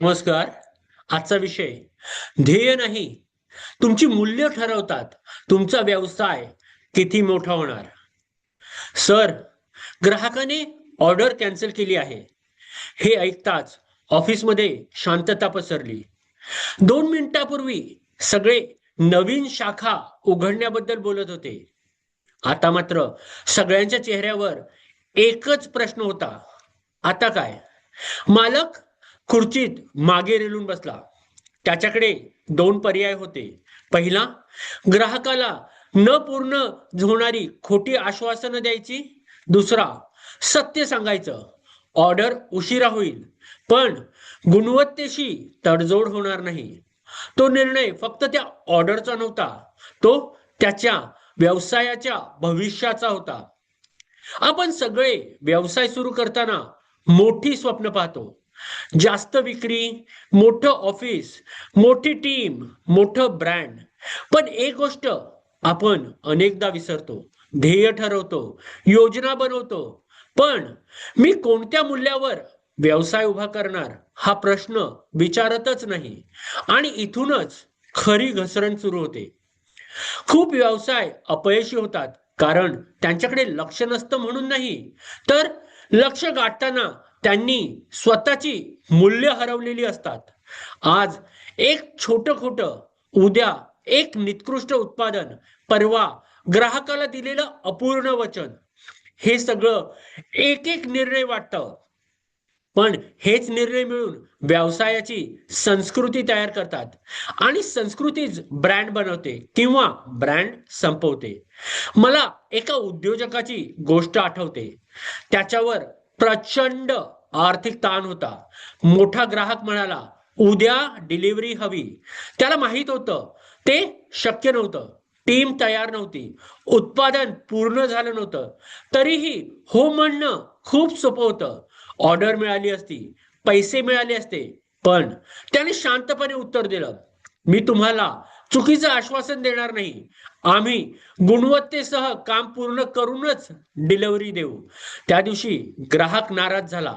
नमस्कार. आजचा विषय ध्येय नाही, तुमची मूल्य ठरवतात तुमचा व्यवसाय किती मोठा होणार. सर, ग्राहकाने ऑर्डर कॅन्सल केली आहे. हे ऐकताच ऑफिसमध्ये शांतता पसरली. 2 मिनिटापूर्वी सगळे नवीन शाखा उघडण्याबद्दल बोलत होते. आता मात्र सगळ्यांच्या चेहऱ्यावर एकच प्रश्न होता. आता काय? मालक खुर्चीत मागे रेलून बसला. त्याच्याकडे 2 पर्याय होते. पहिला, ग्राहकाला न पूर्ण होणारी खोटी आश्वासनं द्यायची. दुसरा, सत्य सांगायचं. ऑर्डर उशिरा होईल, पण गुणवत्तेशी तडजोड होणार नाही. तो निर्णय फक्त त्या ऑर्डरचा नव्हता, तो त्याच्या व्यवसायाच्या भविष्याचा होता. आपण सगळे व्यवसाय सुरू करताना मोठी स्वप्न पाहतो. जास्त विक्री, मोठं ऑफिस, मोठी टीम, मोठं ब्रँड. पण एक गोष्ट आपण अनेकदा विसरतो. ध्येय ठरवतो, योजना बनवतो, पण मी कोणत्या मूल्यावर व्यवसाय उभा करणार हा प्रश्न विचारतच नाही. आणि इथूनच खरी घसरण सुरू होते. खूप व्यवसाय अपयशी होतात, कारण त्यांच्याकडे लक्ष नसतं म्हणून नाही, तर लक्ष गाठताना त्यांनी स्वतःची मूल्य हरवलेली असतात. आज एक छोटं खोटं, उद्या एक निकृष्ट उत्पादन, परवा ग्राहकाला दिलेलं अपूर्ण वचन, हे सगळं एक एक निर्णय वाटतं. पण हेच निर्णय मिळून व्यवसायाची संस्कृती तयार करतात. आणि संस्कृतीच ब्रँड बनवते किंवा ब्रँड संपवते. मला एका उद्योजकाची गोष्ट आठवते. त्याच्यावर प्रचंड आर्थिक ताण होता. मोठा ग्राहक म्हणाला, उद्या डिलिव्हरी हवी. त्याला माहित होतं ते शक्य नव्हतं. टीम तयार नव्हती, उत्पादन पूर्ण झालं नव्हतं. तरीही हो म्हणणं खूप सोपं होतं. ऑर्डर मिळाली असती, पैसे मिळाले असते, पण त्याने शांतपणे उत्तर दिलं, मी तुम्हाला चुकीचं आश्वासन देणार नाही. आम्ही गुणवत्तेसह काम पूर्ण करूनच डिलिव्हरी देऊ. त्या दिवशी ग्राहक नाराज झाला.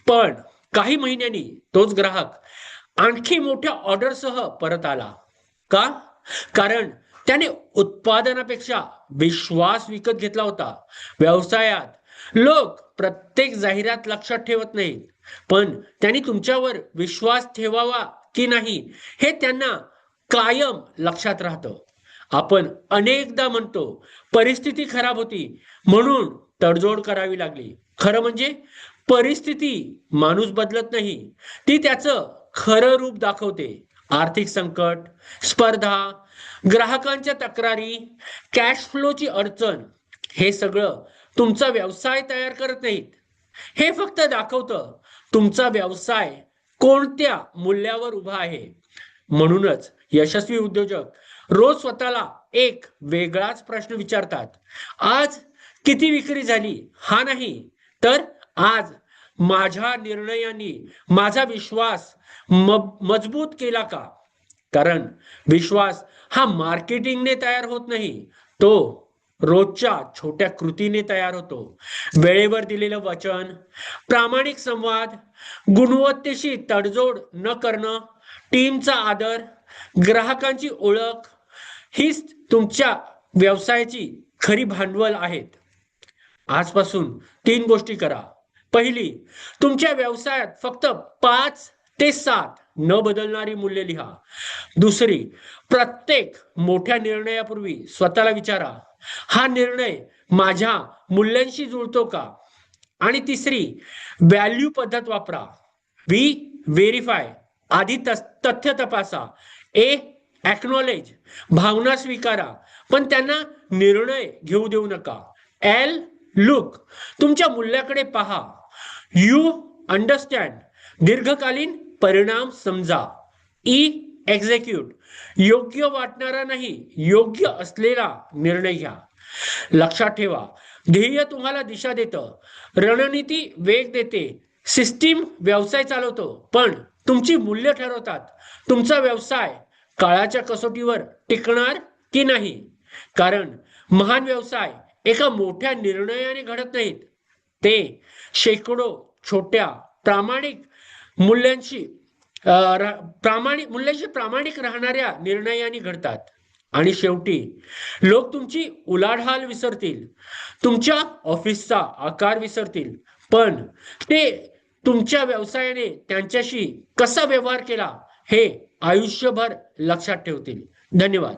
पण काही महिन्यांनी तोच ग्राहक आणखी मोठ्या ऑर्डरसह परत आला. का? कारण त्याने उत्पादनापेक्षा विश्वास विकत घेतला होता. व्यवसायात लोक प्रत्येक जाहिरात लक्षात ठेवत नाहीत, पण त्यांनी तुमच्यावर विश्वास ठेवावा की नाही हे त्यांना कायम लक्षात राहतं. आपण अनेकदा म्हणतो परिस्थिती खराब होती म्हणून तडजोड करावी लागली. खरं म्हणजे परिस्थिती माणूस बदलत नाही, ती त्याचं खरं रूप दाखवते. आर्थिक संकट, स्पर्धा, ग्राहकांच्या तक्रारी, कॅश फ्लोची अडचण, हे सगळं तुमचा व्यवसाय तयार करत नाहीत. हे फक्त दाखवतं तुमचा व्यवसाय कोणत्या मूल्यावर उभा आहे. म्हणूनच यशस्वी उद्योजक रोज स्वतःला एक वेगळाच प्रश्न विचारतात. आज किती विक्री झाली हा नाही, तर आज माझ्या निर्णयांनी माझा विश्वास मजबूत केला का? कारण विश्वास हा मार्केटिंगने तयार होत नाही, तो रोजच्या छोट्या कृतीने तयार होतो. वेळेवर दिलेलं वचन, प्रामाणिक संवाद, गुणवत्तेशी तडजोड न करणं, टीमचा आदर, ग्राहकांची ओळख, हीच तुमच्या व्यवसायाची खरी भांडवल आहेत. आजपासून 3 गोष्टी करा. पहिली, तुमच्या व्यवसायात फक्त 5 ते 7 न बदलणारी मूल्य लिहा. दुसरी, प्रत्येक मोठ्या निर्णयापूर्वी स्वतःला विचारा, हा निर्णय माझ्या मूल्यांशी जुळतो का? आणि तिसरी, व्हॅल्यू पद्धत वापरा. व्ही व्हेरीफाय, आधी तथ्य तपासा. ए एक्नॉलेज, भावना स्वीकारा, पण त्यांना निर्णय घेऊ देऊ नका. एल लुक, तुमच्या मूल्याकडे पहा. यू अंडरस्टँड, दीर्घकालीन परिणाम समजा. ई एक्झिक्यूट, योग्य वाटणारा नाही, योग्य असलेला निर्णय घ्या. लक्षात ठेवा, ध्येय तुम्हाला दिशा देतं, रणनीती वेग देते, सिस्टीम व्यवसाय चालवतो, पण तुमची मूल्य ठरवतात तुमचा व्यवसाय काळाच्या कसोटीवर टिकणार की नाही. कारण महान व्यवसाय एका मोठ्या निर्णयाने घडत नाहीत, ते शेकडो छोट्या प्रामाणिक मूल्यांशी मूल्याशी प्रामाणिक राहणाऱ्या निर्णयाने घडतात. आणि शेवटी लोक तुमची उलाढाल विसरतील, तुमच्या ऑफिसचा आकार विसरतील, पण ते तुमच्या व्यवसायाने त्यांच्याशी कसा व्यवहार केला हे आयुष्यभर लक्षात ठेवतील. धन्यवाद.